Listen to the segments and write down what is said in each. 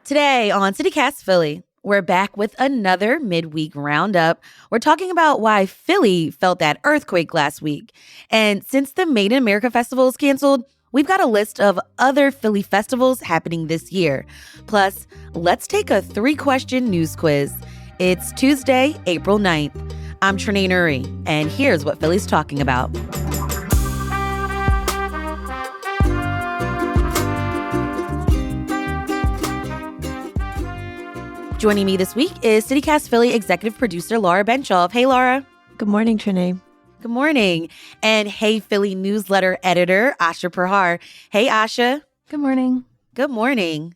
Today on CityCast Philly, we're back with another midweek roundup. We're talking about why Philly felt that earthquake last week. And since the Made in America Festival is canceled, we've got a list of other Philly festivals happening this year. Plus, let's take a 3-question news quiz. It's Tuesday, April 9th. I'm Trenae Nuri, and here's what Philly's talking about. Joining me this week is CityCast Philly executive producer Laura Benshoff. Hey, Laura. Good morning, Trenae. Good morning. And hey, Philly newsletter editor Asha Prihar. Hey, Asha. Good morning. Good morning.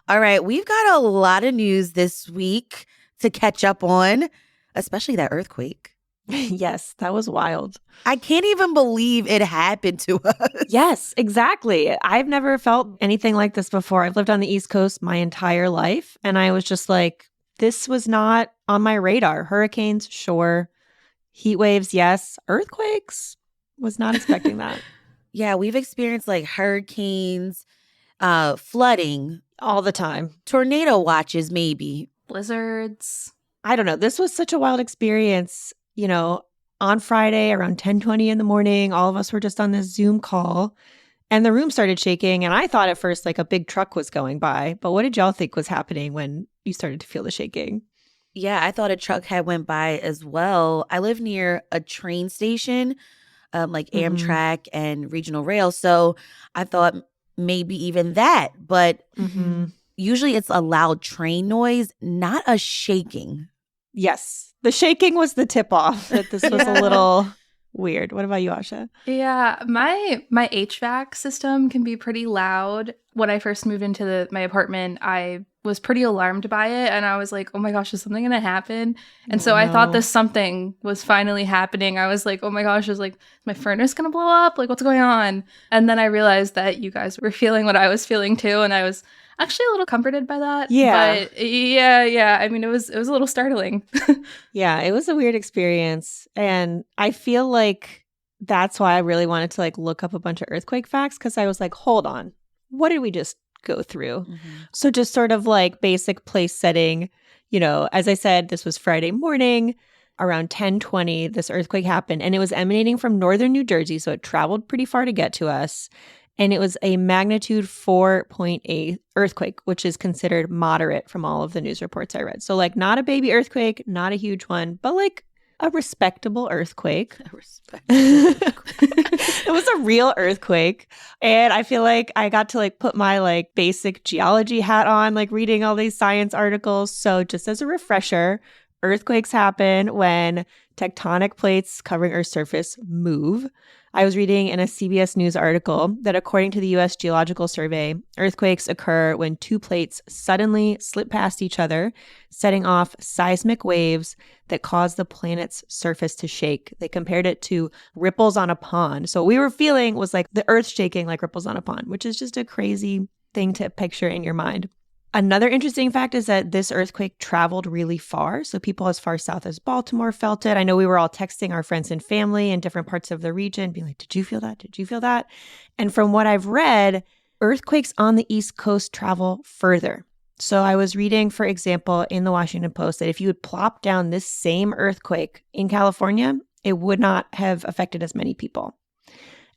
All right, we've got a lot of news this week to catch up on, especially that earthquake. Yes, that was wild. I can't even believe it happened to us. Yes, exactly. I've never felt anything like this before. I've lived on the East Coast my entire life, and I was just like, this was not on my radar. Hurricanes, sure. Heat waves, yes. Earthquakes, was not expecting that. Yeah, we've experienced like hurricanes, flooding. All the time. Tornado watches, maybe. Blizzards. I don't know. This was such a wild experience. You know, on Friday around 10:20 in the morning, all of us were just on this Zoom call and the room started shaking. And I thought at first like a big truck was going by. But what did y'all think was happening when you started to feel the shaking? Yeah, I thought a truck had went by as well. I live near a train station, like Amtrak and Regional Rail. So I thought maybe even that. But usually it's a loud train noise, not a shaking. Yes. The shaking was the tip off that this was a little weird. What about you, Asha? Yeah, my HVAC system can be pretty loud. When I first moved into my apartment, I was pretty alarmed by it. And I was like, oh my gosh, is something going to happen? And so I thought this something was finally happening. I was like, oh my gosh, is my furnace going to blow up? Like, what's going on? And then I realized that you guys were feeling what I was feeling too. And I was actually a little comforted by that. Yeah. But yeah. I mean, it was a little startling. Yeah, it was a weird experience. And I feel like that's why I really wanted to like look up a bunch of earthquake facts, because I was like, hold on, what did we just go through? So just sort of like basic place setting, you know, as I said, this was Friday morning around 10:20, this earthquake happened and it was emanating from northern New Jersey. So it traveled pretty far to get to us. And it was a magnitude 4.8 earthquake, which is considered moderate from all of the news reports I read. So like not a baby earthquake, not a huge one, but like a respectable earthquake. It was a real earthquake. And I feel like I got to like put my like basic geology hat on, like reading all these science articles. So just as a refresher, earthquakes happen when tectonic plates covering Earth's surface move. I was reading in a CBS News article that according to the U.S. Geological Survey, earthquakes occur when two plates suddenly slip past each other, setting off seismic waves that cause the planet's surface to shake. They compared it to ripples on a pond. So what we were feeling was like the earth shaking like ripples on a pond, which is just a crazy thing to picture in your mind. Another interesting fact is that this earthquake traveled really far. So people as far south as Baltimore felt it. I know we were all texting our friends and family in different parts of the region, being like, did you feel that? Did you feel that? And from what I've read, earthquakes on the East Coast travel further. So I was reading, for example, in the Washington Post that if you would plop down this same earthquake in California, it would not have affected as many people.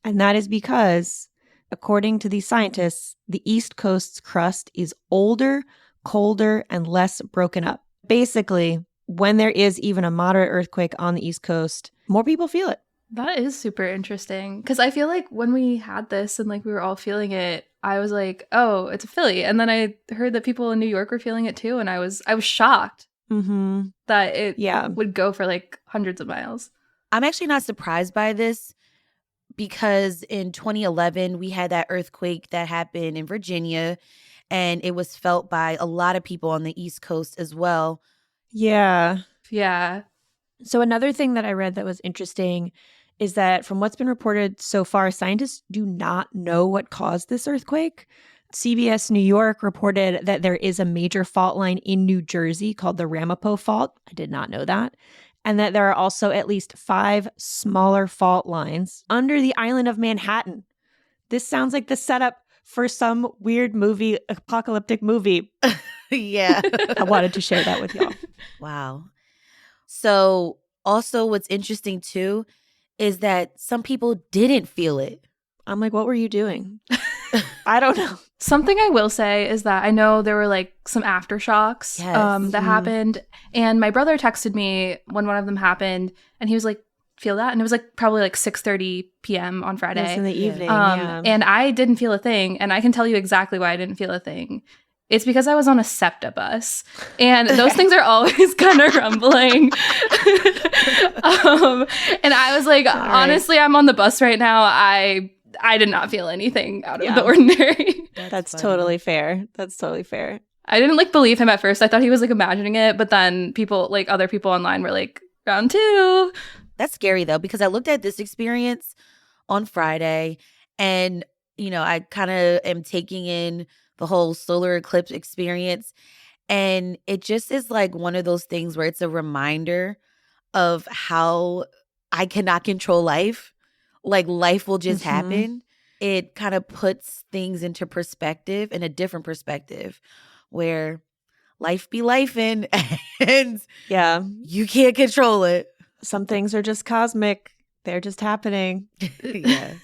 And that is because, according to these scientists, the East Coast's crust is older, colder, and less broken up. Basically, when there is even a moderate earthquake on the East Coast, more people feel it. That is super interesting. Because I feel like when we had this and like we were all feeling it, I was like, oh, it's a Philly. And then I heard that people in New York were feeling it too. And I was shocked that it would go for like hundreds of miles. I'm actually not surprised by this, because in 2011, we had that earthquake that happened in Virginia, and it was felt by a lot of people on the East Coast as well. Yeah. So another thing that I read that was interesting is that from what's been reported so far, scientists do not know what caused this earthquake. CBS New York reported that there is a major fault line in New Jersey called the Ramapo Fault. I did not know that. And that there are also at least 5 smaller fault lines under the island of Manhattan. This sounds like the setup for some weird movie, apocalyptic movie. Yeah. I wanted to share that with y'all. Wow. So also what's interesting too is that some people didn't feel it. I'm like, what were you doing? I don't know. Something I will say is that I know there were like some aftershocks Yes. that happened. And my brother texted me when one of them happened and he was like, feel that? And it was like probably like 6:30 p.m. on Friday. Yes, in the evening. And I didn't feel a thing. And I can tell you exactly why I didn't feel a thing. It's because I was on a SEPTA bus. And those things are always kind of rumbling. And I was like, honestly, I'm on the bus right now. I did not feel anything out of the ordinary. That's totally fair. That's totally fair. I didn't like believe him at first. I thought he was like imagining it. But then other people online were like, round 2. That's scary though, because I looked at this experience on Friday and, I kind of am taking in the whole solar eclipse experience. And it just is like one of those things where it's a reminder of how I cannot control life. Like life will just happen. It kind of puts things into perspective, in a different perspective, where life be lifing and you can't control it. Some things are just cosmic. They're just happening. Yeah.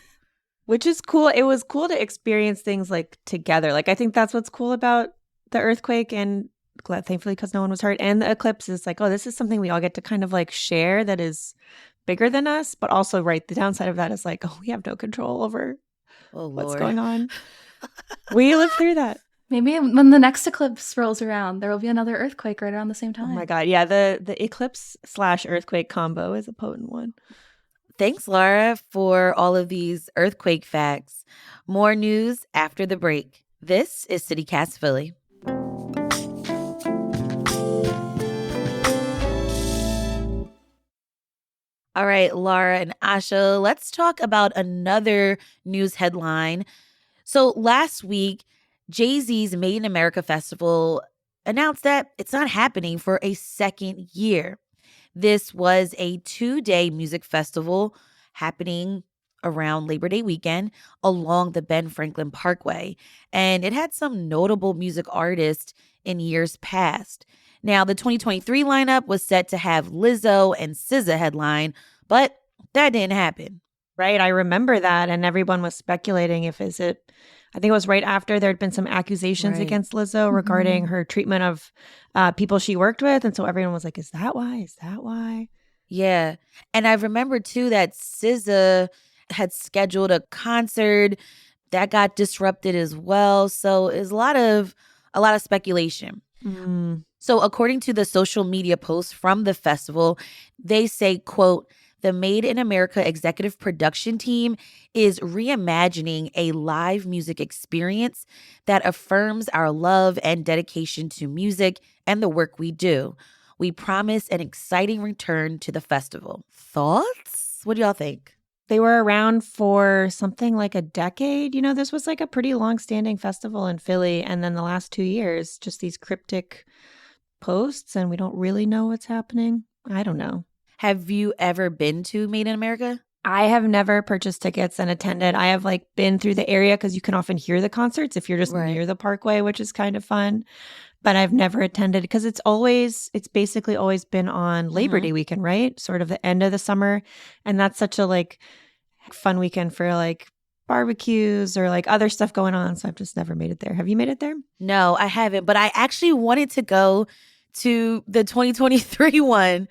Which is cool. It was cool to experience things like together. Like I think that's what's cool about the earthquake, and thankfully because no one was hurt, and the eclipse is like, oh, this is something we all get to kind of like share that is bigger than us. But also, right, the downside of that is like, oh, we have no control over what's going on. We lived through that. Maybe when the next eclipse rolls around, there will be another earthquake right around the same time. Oh my God. Yeah, the eclipse/earthquake combo is a potent one. Thanks, Laura, for all of these earthquake facts. More news after the break. This is CityCast Philly. All right, Laura and Asha, let's talk about another news headline. So last week, Jay-Z's Made in America Festival announced that it's not happening for a second year. This was a 2-day music festival happening around Labor Day weekend along the Ben Franklin Parkway, and it had some notable music artists in years past. Now, the 2023 lineup was set to have Lizzo and SZA headline, but that didn't happen. Right, I remember that, and everyone was speculating I think it was right after there had been some accusations against Lizzo regarding her treatment of people she worked with. And so everyone was like, is that why? Is that why? Yeah. And I remember too that SZA had scheduled a concert that got disrupted as well. So it's a lot of speculation. So according to the social media posts from the festival, they say, quote, the Made in America executive production team is reimagining a live music experience that affirms our love and dedication to music and the work we do. We promise an exciting return to the festival. Thoughts? What do y'all think? They were around for something like a decade. This was like a pretty long-standing festival in Philly. And then the last 2 years, just these cryptic posts, and we don't really know what's happening. I don't know. Have you ever been to Made in America? I have never purchased tickets and attended. I have been through the area because you can often hear the concerts if you're just near the parkway, which is kind of fun. But I've never attended because it's basically always been on Labor Day weekend, right? Sort of the end of the summer. And that's such a fun weekend for barbecues or other stuff going on. So I've just never made it there. Have you made it there? No, I haven't. But I actually wanted to go to the 2023 one,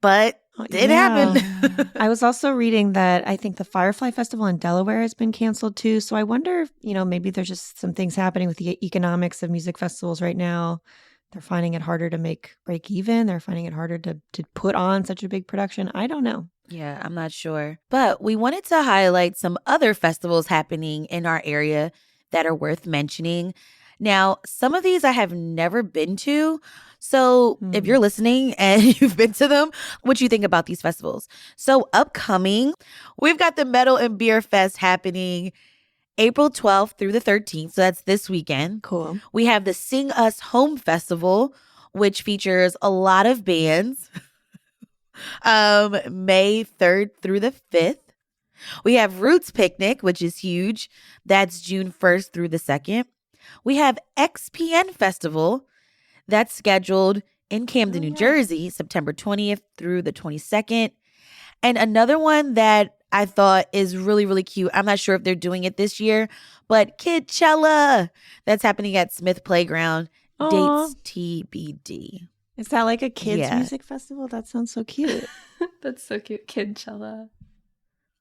but it happened. I was also reading that I think the Firefly Festival in Delaware has been canceled too. So I wonder if, maybe there's just some things happening with the economics of music festivals right now. They're finding it harder to break even. They're finding it harder to put on such a big production. I don't know. Yeah, I'm not sure. But we wanted to highlight some other festivals happening in our area that are worth mentioning. Now, some of these I have never been to. So if you're listening and you've been to them, what do you think about these festivals? So upcoming, we've got the Metal and Beer Fest happening April 12th through the 13th. So that's this weekend. Cool. We have the Sing Us Home Festival, which features a lot of bands. May 3rd through the 5th. We have Roots Picnic, which is huge. That's June 1st through the 2nd. We have XPN Festival. That's scheduled in Camden, New Jersey, September 20th through the 22nd. And another one that I thought is really, really cute. I'm not sure if they're doing it this year, but Kidchella. That's happening at Smith Playground. Aw. Dates TBD. Is that like a kids' Yeah. music festival? That sounds so cute. That's so cute. Kidchella.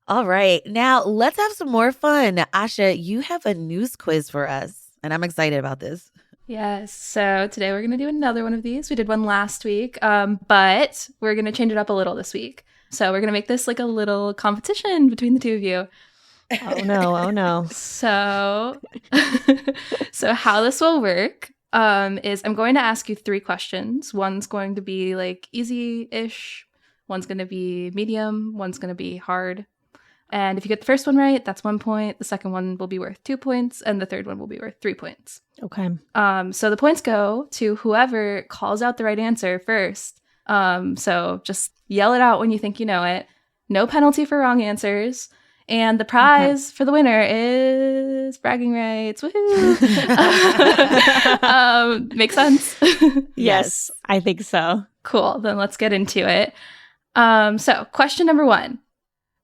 All right. Now let's have some more fun. Asha, you have a news quiz for us, and I'm excited about this. Yes. So today we're going to do another one of these. We did one last week, but we're going to change it up a little this week. So we're going to make this like a little competition between the two of you. Oh, no. Oh, no. So, so how this will work is I'm going to ask you 3 questions. One's going to be like easy-ish. One's going to be medium. One's going to be hard. And if you get the first one right, that's 1 point. The second one will be worth 2 points. And the third one will be worth 3 points. Okay. So the points go to whoever calls out the right answer first. So just yell it out when you think you know it. No penalty for wrong answers. And the prize for the winner is bragging rights. Woohoo! Makes sense? Yes, I think so. Cool. Then let's get into it. So question number 1.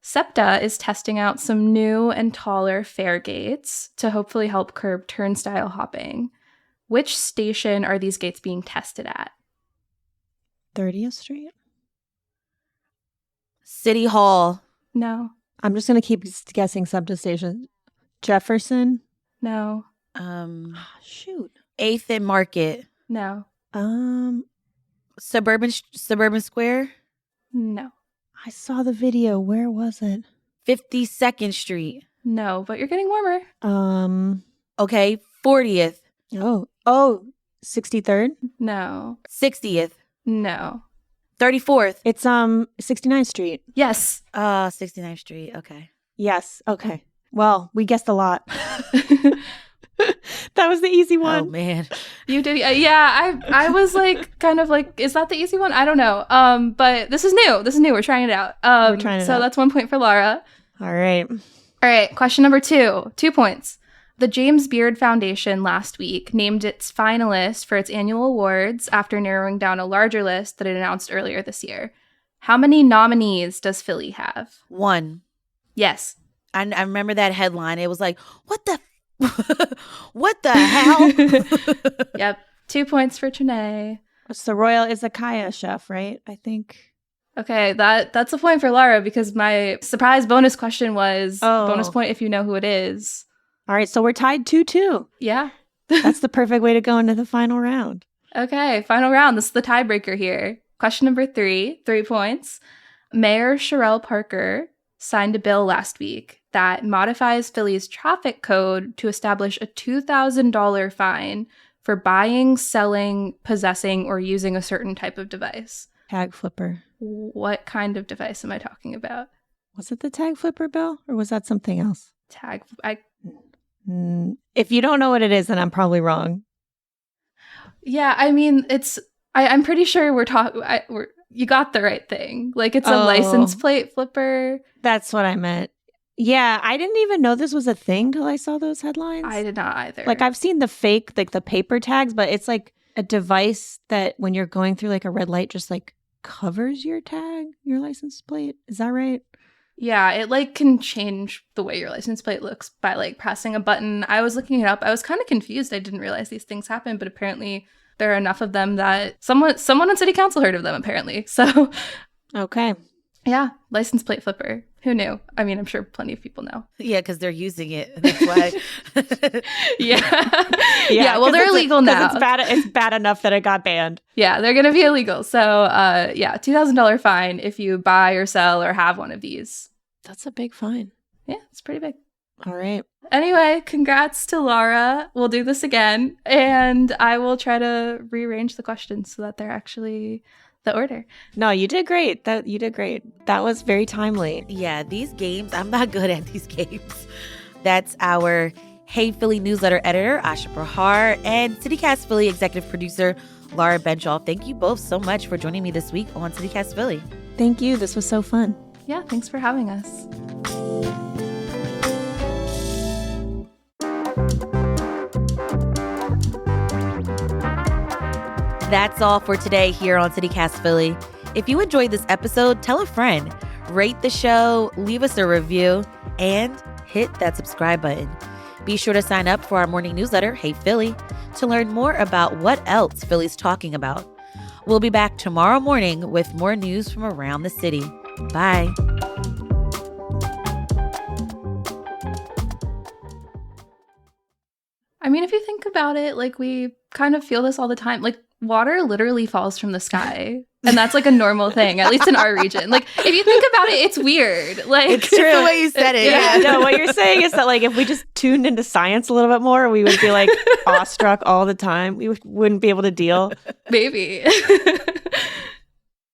SEPTA is testing out some new and taller fare gates to hopefully help curb turnstile hopping. Which station are these gates being tested at? 30th Street? City Hall. No. I'm just going to keep guessing substation. Jefferson? No. Shoot. 8th and Market. No. Suburban Square. No. I saw the video. Where was it? 52nd Street. No, but you're getting warmer. Okay, 40th. Oh, 63rd? No. 60th. No. 34th. It's 69th Street. Yes. 69th Street. Okay. Yes. Okay. Well, we guessed a lot. That was the easy one. Oh man. You did. Yeah, I was like kind of like, is that the easy one? I don't know. But this is new. We're trying it out. We're trying it out. So that's 1 point for Laura. All right. All right. Question number 2. 2 points. The James Beard Foundation last week named its finalist for its annual awards after narrowing down a larger list that it announced earlier this year. How many nominees does Philly have? 1. Yes. I remember that headline. It was like, what the what the hell? Yep. 2 points for Trenae. It's the Royal Izakaya chef, right? I think. Okay, that's a point for Laura because my surprise bonus question was bonus point if you know who it is. All right, so we're tied 2-2. Yeah. That's the perfect way to go into the final round. Okay, final round. This is the tiebreaker here. Question number 3, 3 points. Mayor Sherelle Parker signed a bill last week that modifies Philly's traffic code to establish a $2,000 fine for buying, selling, possessing, or using a certain type of device. Tag flipper. What kind of device am I talking about? Was it the tag flipper bill or was that something else? If you don't know what it is, then I'm probably wrong. Yeah, I mean, I'm pretty sure you got the right thing. Like, it's a license plate flipper. That's what I meant. Yeah, I didn't even know this was a thing till I saw those headlines. I did not either. Like, I've seen the fake, like the paper tags, but it's like a device that when you're going through like a red light, just like covers your tag, your license plate. Is that right? Yeah, it like can change the way your license plate looks by like pressing a button. I was looking it up. I was kind of confused. I didn't realize these things happen, but apparently there are enough of them that someone on city council heard of them, apparently. So, okay. Yeah, license plate flipper. Who knew? I mean, I'm sure plenty of people know. Yeah, because they're using it. That's why. Yeah, well, they're illegal now. It's bad enough that it got banned. Yeah, they're going to be illegal. So, yeah, $2,000 fine if you buy or sell or have one of these. That's a big fine. Yeah, it's pretty big. All right. Anyway, congrats to Laura. We'll do this again. And I will try to rearrange the questions so that they're actually the order. No, you did great. You did great. That was very timely. Yeah, these games, I'm not good at these games. That's our Hey Philly newsletter editor, Asha Prihar, and CityCast Philly executive producer, Laura Benshoff. Thank you both so much for joining me this week on CityCast Philly. Thank you. This was so fun. Yeah, thanks for having us. That's all for today here on CityCast Philly. If you enjoyed this episode, tell a friend, rate the show, leave us a review, and hit that subscribe button. Be sure to sign up for our morning newsletter, Hey Philly, to learn more about what else Philly's talking about. We'll be back tomorrow morning with more news from around the city. Bye. I mean, if you think about it, like, we kind of feel this all the time. Like, water literally falls from the sky. And that's like a normal thing, at least in our region. Like, if you think about it, it's weird. Like, It's true. The way you said it. Yeah, no, what you're saying is that, like, if we just tuned into science a little bit more, we would be, like, awestruck all the time. We wouldn't be able to deal. Maybe.